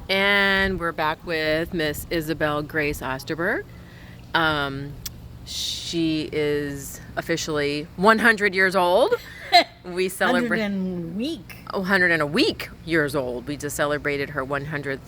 And we're back with Miss Isabel Grace Osterberg. She is officially 100 years old. We celebrate 100 and a week years old. We just celebrated her 100th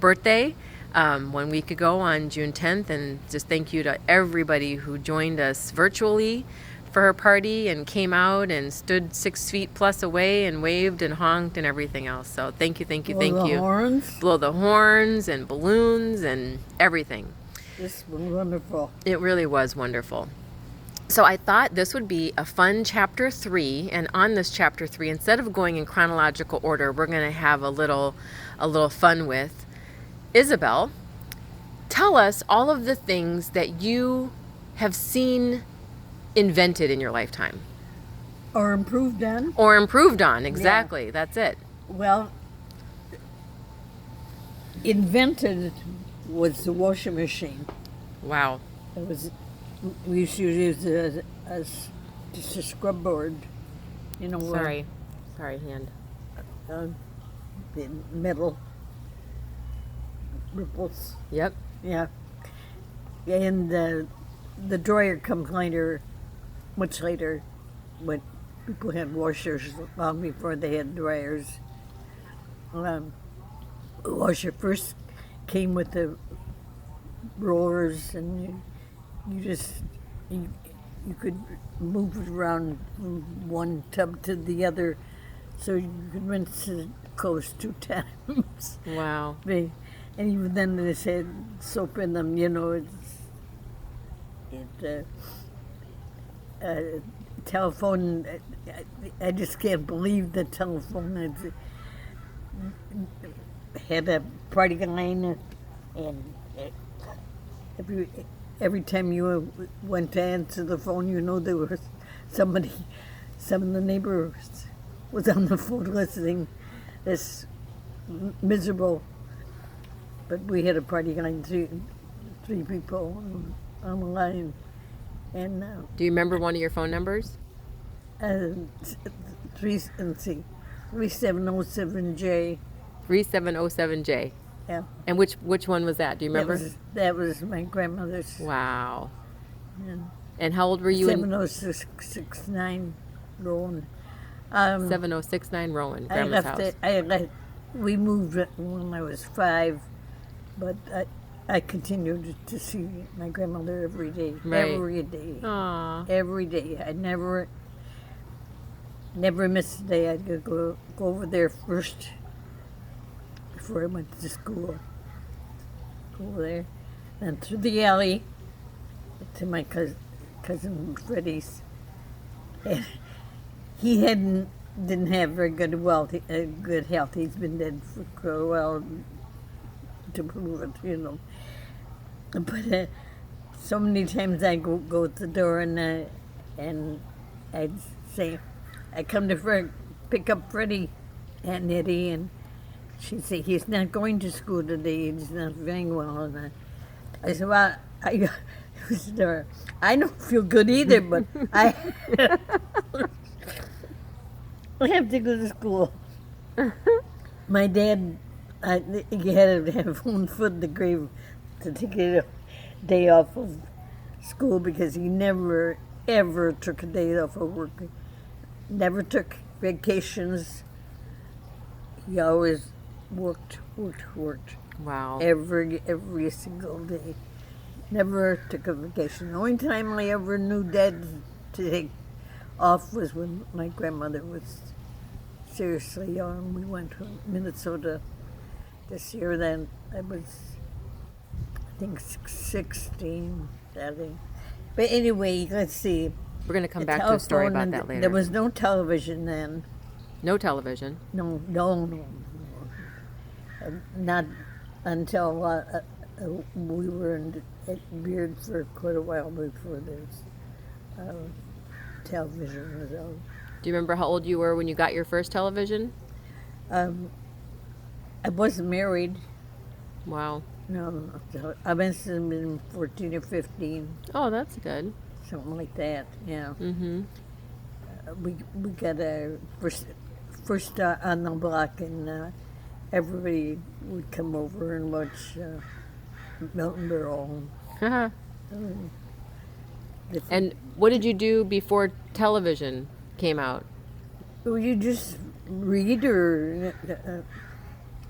birthday 1 week ago on June 10th, and just thank you to everybody who joined us virtually for her party and came out and stood 6 feet plus away and waved and honked and everything else. So thank you. Blow the horns. Blow the horns and balloons and everything. This was wonderful. It really was wonderful. So I thought this would be a fun chapter 3, and on this chapter 3, instead of going in chronological order, we're going to have a little fun with Isabel. Tell us all of the things that you have seen invented in your lifetime. Or improved on. Or improved on, exactly. Yeah. That's it. Well, invented was the washing machine. Wow. We used to use it as just a scrub board, you know. Sorry, hand. The metal ripples. Yep. Yeah. And the dryer comes later, much later, when people had washers long before they had dryers. The washer first came with the rollers, and you could move it around from one tub to the other, so you could rinse the clothes 2 times. Wow. And even then they said soap in them, you know. Telephone, I just can't believe the telephone had a party line, and every time you went to answer the phone, you know there was some of the neighbors was on the phone listening. It's miserable, but we had a party line, three people on the line. And do you remember one of your phone numbers? 3707J. 3707J. Yeah. And which one was that? Do you remember? That was my grandmother's. Wow. Yeah. And how old were you? 7069 Rowan. 7069 Rowan, Grandma's house. We moved when I was 5, but I continued to see my grandmother every day. Right. Every day. Aww. Every day. I never missed a day. I'd go over there first before I went to school. Go over there. Then through the alley to my cousin Freddie's. And he didn't have very good health. He's been dead for quite a while, to prove it, you know. But so many times I go to the door and I'd say, I come to pick up Freddie, Aunt Nettie, and she'd say, he's not going to school today, he's not feeling well. And I said, well, I don't feel good either, but I have to go to school. My dad, he had to have one foot in the grave to take a day off of school because he never, ever took a day off of work. Never took vacations. He always worked. Wow. Every single day. Never took a vacation. The only time I ever knew Dad to take off was when my grandmother was seriously ill. We went to Minnesota this year. Then I was, I think, 16, I think. But anyway, let's see. We're going to come back to a story about that later. There was no television then. No television? No. Not until we were at Beard for quite a while before there's television was out. Do you remember how old you were when you got your first television? I wasn't married. Wow. No, I must have been 14 or 15. Oh, that's good. Something like that, yeah. Mm-hmm. We got a first on the block in everybody would come over and watch Milton Berle. And what did you do before television came out? Well, you just read, or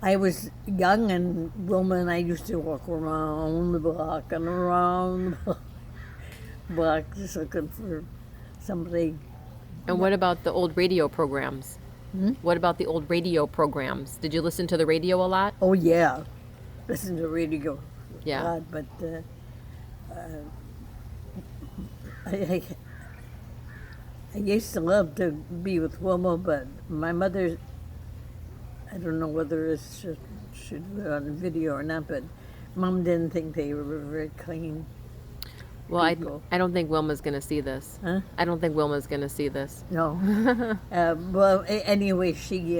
I was young, and Wilma and I used to walk around the block and around the block just looking for somebody. And what about the old radio programs? What about the old radio programs? Did you listen to the radio a lot? Oh, yeah. Listen to radio Yeah. a lot, but I used to love to be with Wilma, but my mother, I don't know whether this should be on video or not, but Mom didn't think they were very clean. Well, people. I don't think Wilma's going to see this. Huh? I don't think Wilma's going to see this. No. Well, anyway, she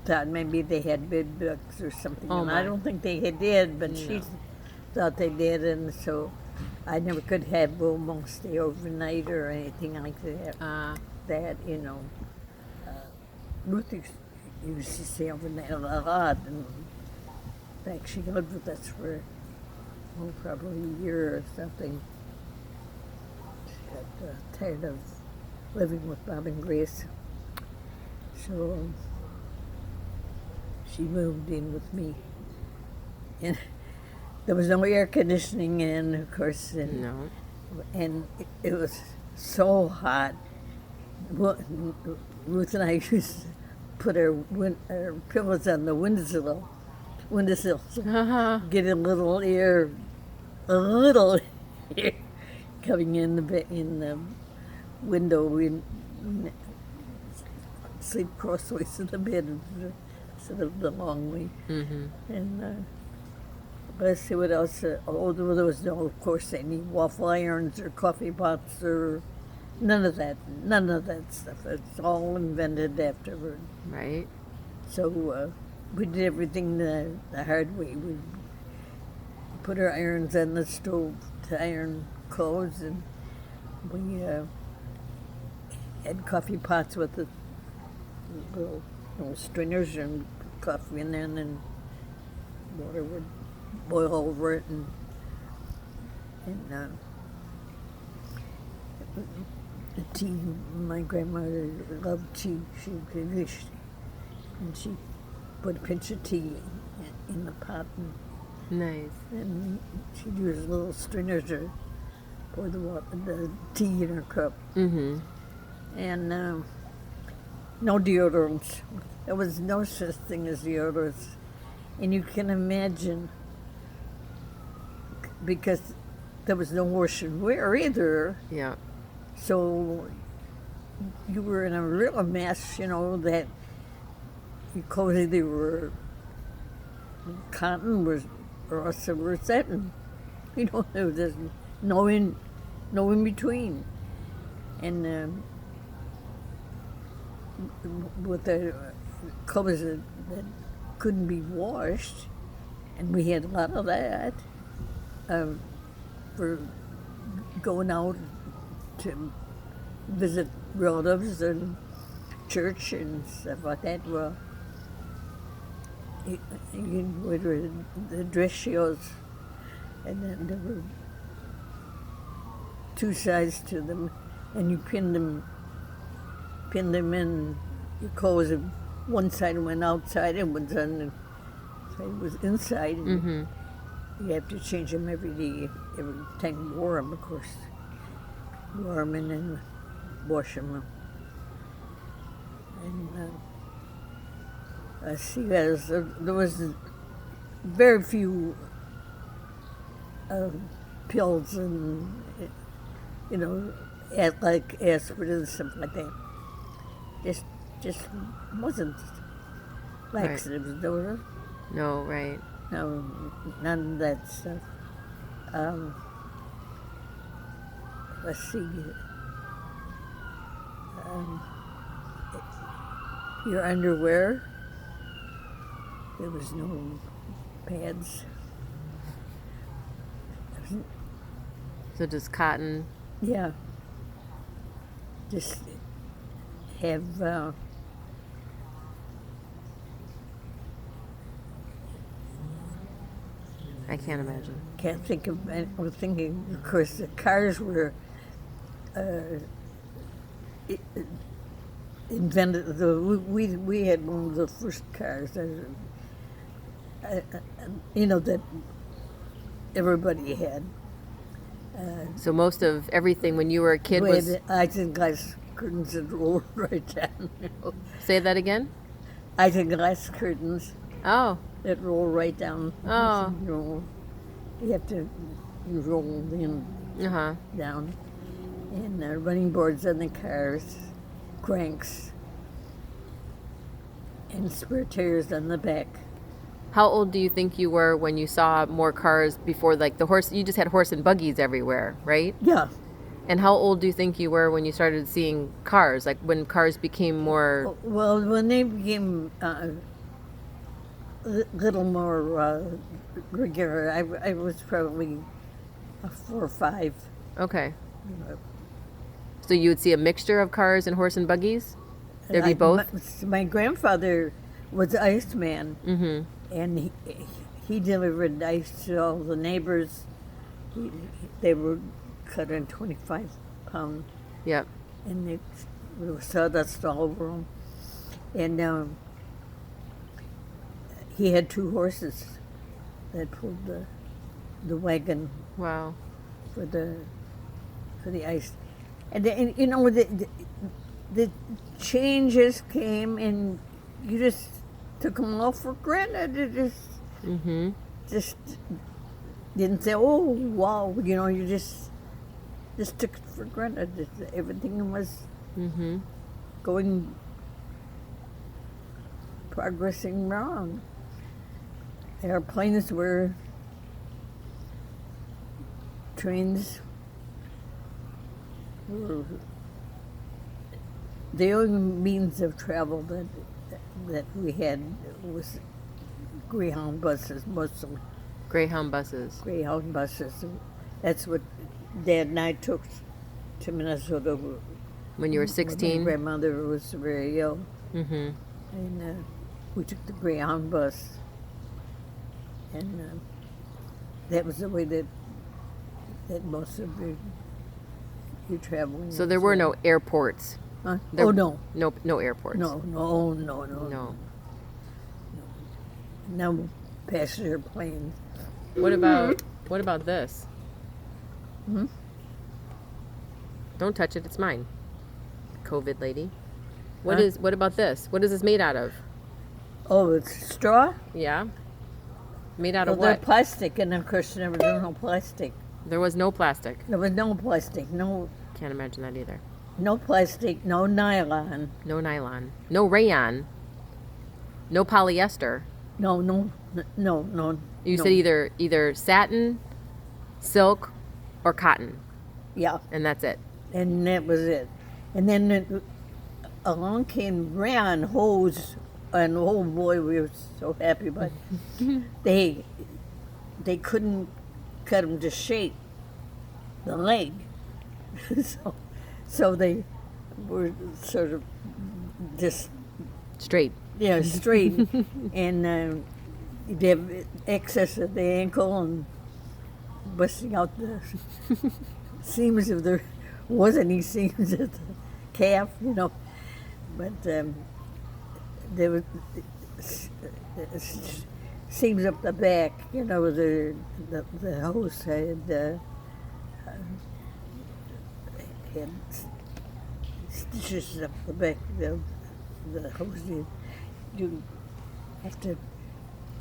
thought maybe they had bed bugs or something. Oh, and my. I don't think they did, but No. she thought they did, and so I never could have Wilma stay overnight or anything like that. Ruth used to stay overnight a lot, and in fact, she lived with us for probably a year or something. She got tired of living with Bob and Grace, so she moved in with me, and there was no air conditioning in, of course, and No. and it was so hot. Ruth and I used to put our pillows on the windowsill, get a little air coming in the window. We sleep crossways in the bed instead of the long way. Mm-hmm. And let's see what else. There was no, of course, any waffle irons or coffee pots or none of that stuff. It's all invented afterward. Right. So we did everything the hard way. We put our irons on the stove to iron clothes, and we had coffee pots with the little stringers and coffee in there, and then water would boil over it, and the tea. My grandmother loved tea. She was English, and she put a pinch of tea in the pot, Nice. and she'd use little stringers to pour the tea in her cup. Mm-hmm. And no deodorants. There was no such thing as deodorants. And you can imagine, because there was no wash and wear either, Yeah. so you were in a real mess, that your clothes either were cotton or else they were satin. There was no in between. And with the clothes that couldn't be washed, and we had a lot of that for going out to visit relatives and church and stuff like that. Well, the dress shows, and then there were two sides to them, and you pinned them in your clothes. And one side went outside, and one side was inside. And Mm-hmm. you have to change them every day, every time you wore them, of course. Warm and then wash them. And let's see, there was very few pills and, like aspirin and stuff like that. Just wasn't laxatives, there were No, right. no, none of that stuff. Let's see. Your underwear, there was no pads. So just cotton. Yeah. Just have I can't imagine. Can't think of. I was thinking, of course, the cars were invented. We had one of the first cars. That everybody had. So most of everything when you were a kid We was... had isinglass curtains that rolled right down. Say that again? Isinglass curtains Oh. that roll right down. Oh. You have to roll them Uh-huh. down. And running boards on the cars, cranks, and spare tires on the back. How old do you think you were when you saw more cars before, like the horse? You just had horse and buggies everywhere, right? Yeah. And how old do you think you were when you started seeing cars? Like when cars became more... Well, when they became a little more regular, I was probably 4 or 5. Okay. So you would see a mixture of cars and horse and buggies? There'd be both? My grandfather was the Iceman, Mm-hmm. and he delivered ice to all the neighbors. They were cut in 25-pound, Yep. and there was sawdust all over them. And he had 2 horses that pulled the wagon Wow. for the ice. And the changes came, and you just took them all for granted. It just didn't say, "Oh, wow," you just took it for granted. Everything was progressing wrong. Airplanes were trains. The only means of travel that we had was Greyhound buses, mostly. Greyhound buses. Greyhound buses. That's what Dad and I took to Minnesota. When you were My 16? grandmother was very ill, Mm-hmm. and we took the Greyhound bus. And that was the way that most of you traveling. So there were no airports? Huh? There- No. No airports? No. No. No passenger planes. What about this? Hmm? Don't touch it, it's mine. COVID lady. Huh? What about this? What is this made out of? Oh, it's straw? Yeah? Made out of They're what? plastic, and of course there was no plastic. There was no plastic. There was no plastic, no Can't imagine that either. plastic, no nylon, No nylon. No rayon. No polyester. no. You no. said either satin, silk, or cotton, Yeah, and that's it. and that was it. And then along came rayon hose, and oh boy, we were so happy, but they couldn't cut them to shape the leg, so they were sort of just Straight. straight, and they have excess at the ankle and busting out the seams if there was any seams at the calf, but there was seams up the back, the hose had stitches up the back of the hose. You have to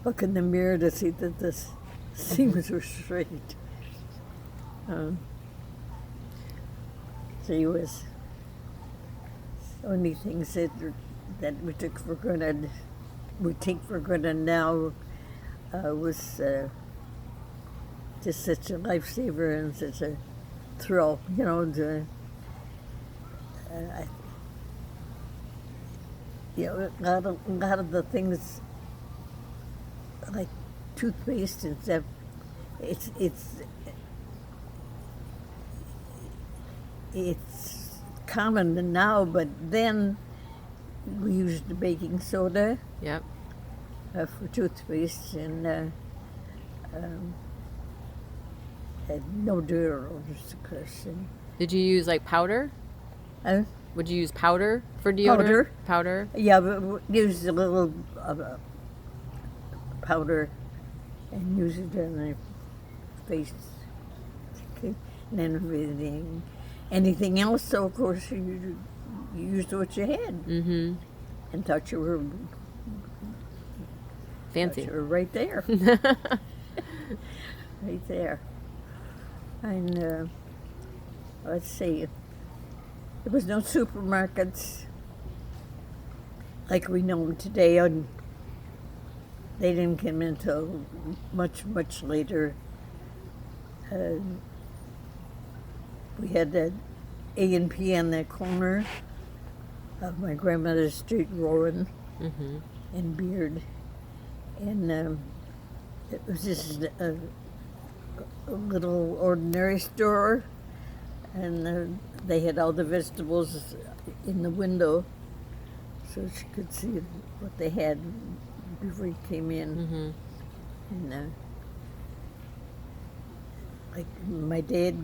look in the mirror to see that the seams were straight. So it was only things that we took for granted. We take for granted now was just such a lifesaver and such a thrill, a lot of the things like toothpaste and stuff. It's common now, but then we used baking soda Yep. for toothpaste, and Had no deodorant, of course. And, Did you use like powder? uh, Would you use powder for deodorant? Powder? Yeah, but use a little powder and use it on my face. Okay. And then anything else, so of course you used what you had. Mm-hmm. And thought you were Fancy. Thought you were right there. Right there. And let's see. There was no supermarkets like we know them today, and they didn't come until much, much later. We had that A&P on that corner of my grandmother's street, Rowan and Beard. And it was just a little ordinary store, and they had all the vegetables in the window so she could see what they had before you came in. And like my dad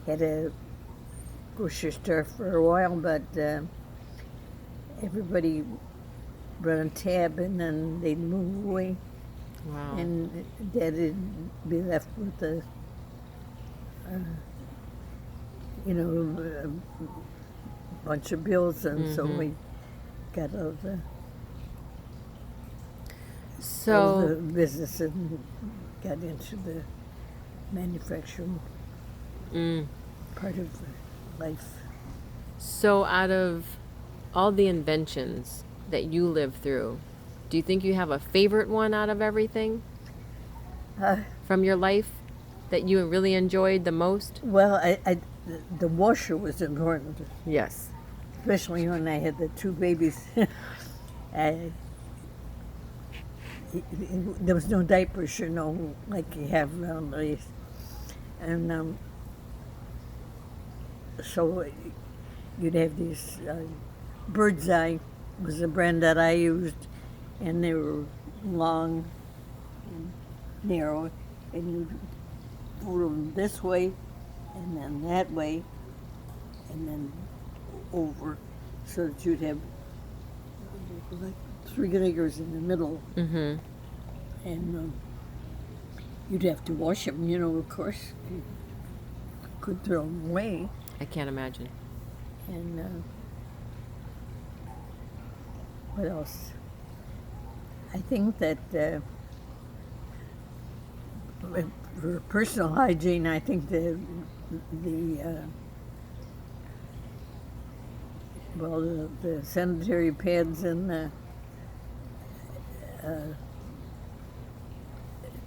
had a grocery store for a while, but everybody run a tab and then they'd move away. Wow. And Dad would be left with a bunch of bills, and so we got out of the business and got into the manufacturing part of life. So out of all the inventions that you lived through, do you think you have a favorite one out of everything from your life that you really enjoyed the most? Well, the washer was important. Yes. Especially when I had the two babies. There was no diapers, like you have nowadays. And so you'd have these Bird's Eye was the brand that I used, and they were long and narrow, and you pull them this way, and then that way, and then over, so that you'd have like 3 layers in the middle. And you'd have to wash them, of course. You could throw them away. I can't imagine. And what else? I think that for personal hygiene, I think the sanitary pads and the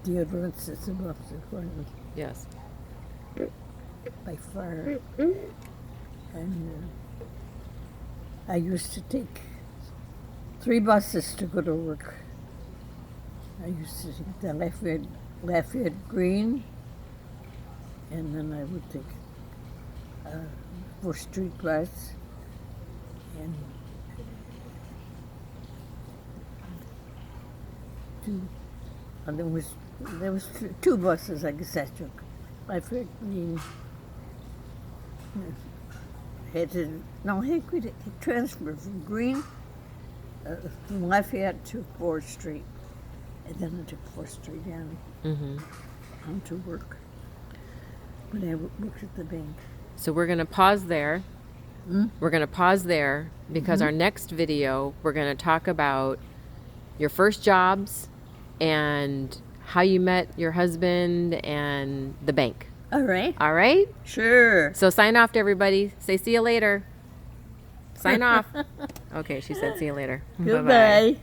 deodorants is the most important. Yes. By far. And I used to take 3 buses to go to work. I used to take the Lafayette Green, and then I would take 4th Street bus, and there was 2 buses I guess I took. Lafayette Green. We transferred from Green, from Lafayette to 4th Street, and then I took 4th Street down to work when I worked at the bank. So we're going to pause there. We're going to pause there because our next video, we're going to talk about your first jobs and how you met your husband and the bank. All right. All right? Sure. So sign off to everybody. Say see you later. Sign off. Okay, she said see you later. Goodbye. Bye-bye.